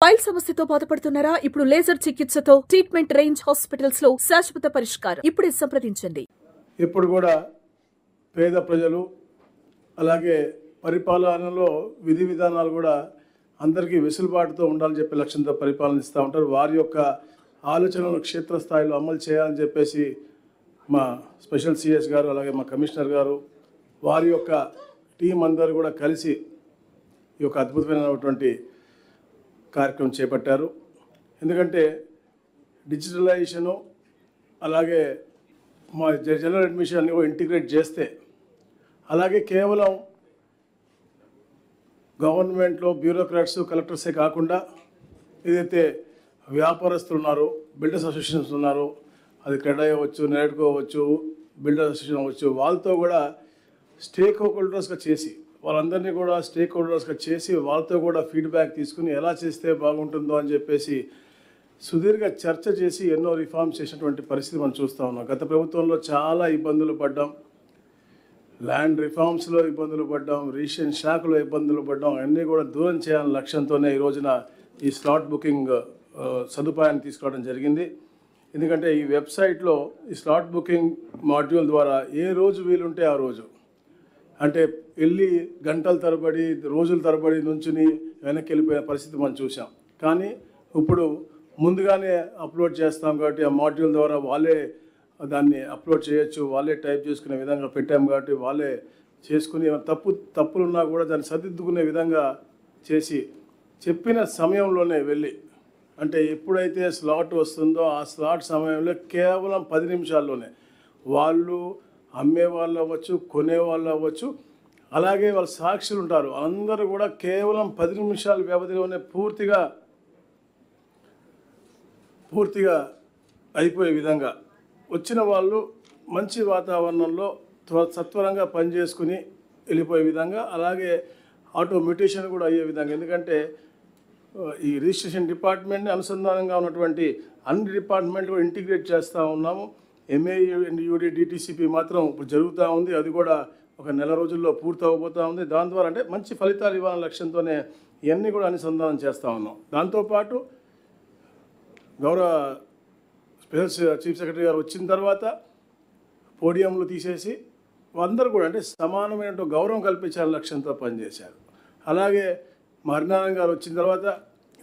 Pile సమస్యతో బాధపడుతున్నారా? ఇప్పుడు లేజర్ చికిత్సతో ట్రీట్మెంట్ రేంజ్ హాస్పిటల్స్ లో శాశ్వత పరిష్కారం. ఇప్పుడే సంప్రదించండి. ఇప్పుడు కూడా పేద ప్రజలు అలాగే పరిపాలనలో విధి విధానాలు కూడా అందరికీ వెసులుబాటుతో ఉండాలని చెప్పి లక్ష్యంతో పరిపాలన ఇస్తూ ఉంటారు. వారి యొక్క ఆలోచనలను క్షేత్రస్థాయిలో అమలు చేయాలని చెప్పేసి మా స్పెషల్ సిఎస్ గారు అలాగే మా కమిషనర్ గారు వారి యొక్క టీం అందరూ కూడా కలిసి ఈ యొక్క అద్భుతమైనటువంటి కార్యక్రమం చేపట్టారు. ఎందుకంటే డిజిటలైజేషను అలాగే మా జనరల్ అడ్మిషన్ ఇంటిగ్రేట్ చేస్తే అలాగే కేవలం గవర్నమెంట్లో బ్యూరోక్రాట్స్ కలెక్టర్సే కాకుండా ఏదైతే వ్యాపారస్తులు ఉన్నారో బిల్డర్స్ అసోసియేషన్స్ ఉన్నారో అది క్రెడ్ అవ్వచ్చు, నెడ్కో అవ్వచ్చు, బిల్డర్స్ అసోసియేషన్ అవ్వచ్చు, వాళ్ళతో కూడా స్టేక్ హోల్డర్స్గా చేసి వాళ్ళందరినీ కూడా స్టేక్ హోల్డర్స్గా చేసి వాళ్ళతో కూడా ఫీడ్బ్యాక్ తీసుకుని ఎలా చేస్తే బాగుంటుందో అని చెప్పేసి సుదీర్ఘ చర్చ చేసి ఎన్నో రిఫార్మ్స్ చేసినటువంటి పరిస్థితి మనం చూస్తూ ఉన్నాం. గత ప్రభుత్వంలో చాలా ఇబ్బందులు పడ్డాం, ల్యాండ్ రిఫార్మ్స్లో ఇబ్బందులు పడ్డాం, రిజిస్ట్రేషన్ శాఖలో ఇబ్బందులు పడ్డాం. అన్నీ కూడా దూరం చేయాలనే లక్ష్యంతోనే ఈ రోజున ఈ స్లాట్ బుకింగ్ సదుపాయాన్ని తీసుకోవడం జరిగింది. ఎందుకంటే ఈ వెబ్సైట్లో ఈ స్లాట్ బుకింగ్ మాడ్యూల్ ద్వారా ఏ రోజు వీలుంటే ఆ రోజు అంటే వెళ్ళి గంటల తరబడి రోజుల తరబడి నుంచుని వెనక్కి వెళ్ళిపోయిన పరిస్థితి మనం చూసాం. కానీ ఇప్పుడు ముందుగానే అప్లోడ్ చేస్తాం కాబట్టి ఆ మాడ్యూల్ ద్వారా వాళ్ళే దాన్ని అప్లోడ్ చేయొచ్చు, వాళ్ళే టైప్ చేసుకునే విధంగా పెట్టాం కాబట్టి వాళ్ళే చేసుకుని తప్పులున్నా కూడా దాన్ని సరిదిద్దుకునే విధంగా చేసి చెప్పిన సమయంలోనే వెళ్ళి అంటే ఎప్పుడైతే స్లాట్ వస్తుందో ఆ స్లాట్ సమయంలో కేవలం 10 నిమిషాల్లోనే వాళ్ళు అమ్మే వాళ్ళు అవ్వచ్చు, కొనేవాళ్ళు అవ్వచ్చు, అలాగే వాళ్ళ సాక్షులు ఉంటారు, అందరూ కూడా కేవలం 10 నిమిషాల వ్యవధిలోనే పూర్తిగా అయిపోయే విధంగా వచ్చిన వాళ్ళు మంచి వాతావరణంలో సత్వరంగా పనిచేసుకుని వెళ్ళిపోయే విధంగా అలాగే ఆటోమేటేషన్ కూడా అయ్యే విధంగా. ఎందుకంటే ఈ రిజిస్ట్రేషన్ డిపార్ట్మెంట్ని అనుసంధానంగా ఉన్నటువంటి అన్ని డిపార్ట్మెంట్లు కూడా ఇంటిగ్రేట్ చేస్తూ ఉన్నాము. ఎంఏయుడి డిటిసిపి మాత్రం ఇప్పుడు జరుగుతూ ఉంది, అది కూడా ఒక నెల రోజుల్లో పూర్తి అవ్వబోతూ ఉంది. దాని ద్వారా అంటే మంచి ఫలితాలు ఇవ్వాలనే లక్ష్యంతోనే ఇవన్నీ కూడా అనుసంధానం చేస్తూ ఉన్నాం. దాంతోపాటు గౌరవ స్పెషల్ చీఫ్ సెక్రటరీ గారు వచ్చిన తర్వాత పోడియంలు తీసేసి అందరూ కూడా అంటే సమానమైన గౌరవం కల్పించాలని లక్ష్యంతో పనిచేశారు. అలాగే హరినారాయణ గారు వచ్చిన తర్వాత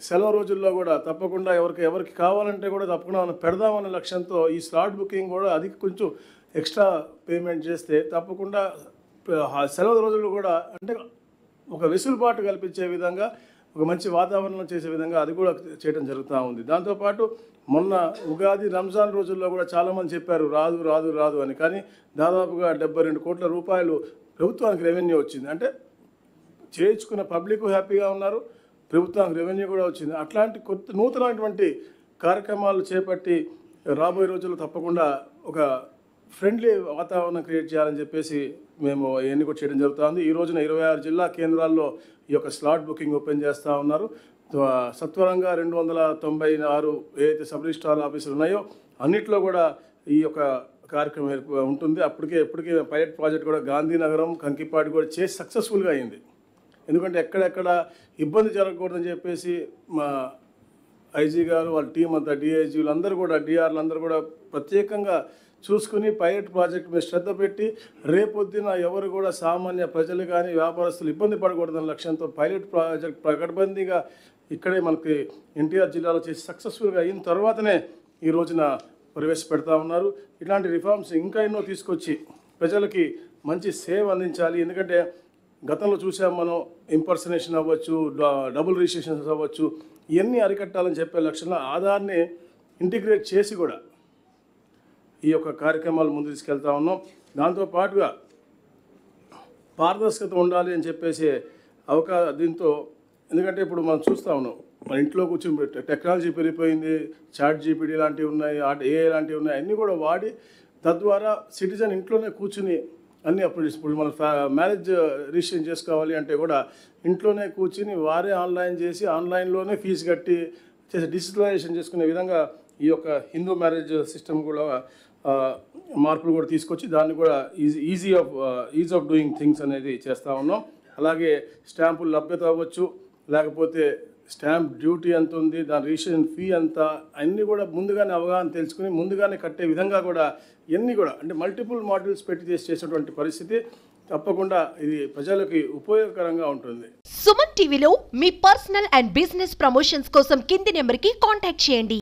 సెలవు రోజుల్లో కూడా తప్పకుండా ఎవరికి కావాలంటే కూడా తప్పకుండా మనం పెడదామన్న లక్ష్యంతో ఈ స్లాట్ బుకింగ్ కూడా అది కొంచెం ఎక్స్ట్రా పేమెంట్ చేస్తే తప్పకుండా సెలవు రోజుల్లో కూడా అంటే ఒక వెసులుబాటు కల్పించే విధంగా ఒక మంచి వాతావరణం చేసే విధంగా అది కూడా చేయడం జరుగుతూ ఉంది. దాంతోపాటు మొన్న ఉగాది రంజాన్ రోజుల్లో కూడా చాలామంది చెప్పారు రాదు అని, కానీ దాదాపుగా 72 కోట్ల రూపాయలు ప్రభుత్వానికి రెవెన్యూ వచ్చింది. అంటే చేయించుకున్న పబ్లిక్ హ్యాపీగా ఉన్నారు, ప్రభుత్వానికి రెవెన్యూ కూడా వచ్చింది. అట్లాంటి నూతనమైనటువంటి కార్యక్రమాలు చేపట్టి రాబోయే రోజుల్లో తప్పకుండా ఒక ఫ్రెండ్లీ వాతావరణం క్రియేట్ చేయాలని చెప్పేసి మేము ఇవన్నీ కూడా చేయడం జరుగుతుంది. ఈ రోజున 26 జిల్లా కేంద్రాల్లో ఈ యొక్క స్లాట్ బుకింగ్ ఓపెన్ చేస్తూ ఉన్నారు. సత్వరంగా 296 ఏదైతే సబ్ రిజిస్ట్రార్ ఆఫీసులు ఉన్నాయో అన్నిట్లో కూడా ఈ యొక్క కార్యక్రమం ఉంటుంది. ఎప్పటికే పైలట్ ప్రాజెక్ట్ కూడా గాంధీనగరం, కంకిపాడు కూడా చేసి సక్సెస్ఫుల్గా అయింది. ఎందుకంటే ఎక్కడెక్కడ ఇబ్బంది జరగకూడదని చెప్పేసి మా ఐజీ గారు వాళ్ళ టీం అంతా డిఐజీలు అందరూ కూడా డిఆర్లు అందరూ కూడా ప్రత్యేకంగా చూసుకుని పైలట్ ప్రాజెక్ట్ మీద శ్రద్ధ పెట్టి రేపొద్దున ఎవరు కూడా సామాన్య ప్రజలు కానీ వ్యాపారస్తులు ఇబ్బంది పడకూడదన్న లక్ష్యంతో పైలట్ ప్రాజెక్ట్ పకడ్బందీగా ఇక్కడే మనకి ఎన్టీఆర్ జిల్లాలో చేసి సక్సెస్ఫుల్గా అయిన తర్వాతనే ఈ రోజున ప్రవేశపెడతా ఉన్నారు. ఇలాంటి రిఫార్మ్స్ ఇంకా ఎన్నో తీసుకొచ్చి ప్రజలకి మంచి సేవ అందించాలి. ఎందుకంటే గతంలో చూసాం మనం ఇంపర్సనేషన్ అవ్వచ్చు, డబుల్ రిజిస్ట్రేషన్స్ అవ్వచ్చు, ఇవన్నీ అరికట్టాలని చెప్పే లక్ష్యంలో ఆధార్ని ఇంటిగ్రేట్ చేసి కూడా ఈ యొక్క కార్యక్రమాలు ముందు తీసుకెళ్తా ఉన్నాం. దాంతోపాటుగా పారదర్శకత ఉండాలి అని చెప్పేసి దీంతో ఎందుకంటే ఇప్పుడు మనం చూస్తూ ఉన్నాం మన ఇంట్లో కూర్చొని టెక్నాలజీ పెరిగిపోయింది, చాట్ జీపీటీ లాంటివి ఉన్నాయి, ఏఐ లాంటివి ఉన్నాయి, అన్నీ కూడా వాడి తద్వారా సిటిజన్ ఇంట్లోనే కూర్చుని అన్నీ అప్పుడు ఇప్పుడు మనం మ్యారేజ్ రిజిస్ట్రేషన్ చేసుకోవాలి అంటే కూడా ఇంట్లోనే కూర్చుని వారే ఆన్లైన్ చేసి ఆన్లైన్లోనే ఫీజు కట్టి చేసి డిజిటలైజేషన్ చేసుకునే విధంగా ఈ యొక్క హిందూ మ్యారేజ్ సిస్టమ్ కూడా మార్పులు కూడా తీసుకొచ్చి దాన్ని కూడా ఈజ్ ఆఫ్ డూయింగ్ థింగ్స్ అనేది చేస్తూ ఉన్నాం. అలాగే స్టాంపులు లభ్యత అవ్వచ్చు, లేకపోతే స్టాంప్ డ్యూటీ ఎంత ఉంది, దాని రిజిస్ట్రేషన్ ఫీ ఎంత, అన్నీ కూడా ముందుగానే అవగాహన తెలుసుకుని ముందుగానే కట్టే విధంగా కూడా ఇవన్నీ కూడా అంటే మల్టిపుల్ మాడ్యూల్స్ పెట్టి చేసేటువంటి పరిస్థితి తప్పకుండా ఇది ప్రజలకి ఉపయోగకరంగా ఉంటుంది. సుమన్ టీవీలో మీ పర్సనల్ అండ్ బిజినెస్ ప్రమోషన్స్ కోసం కింది నెంబర్కి కాంటాక్ట్ చేయండి.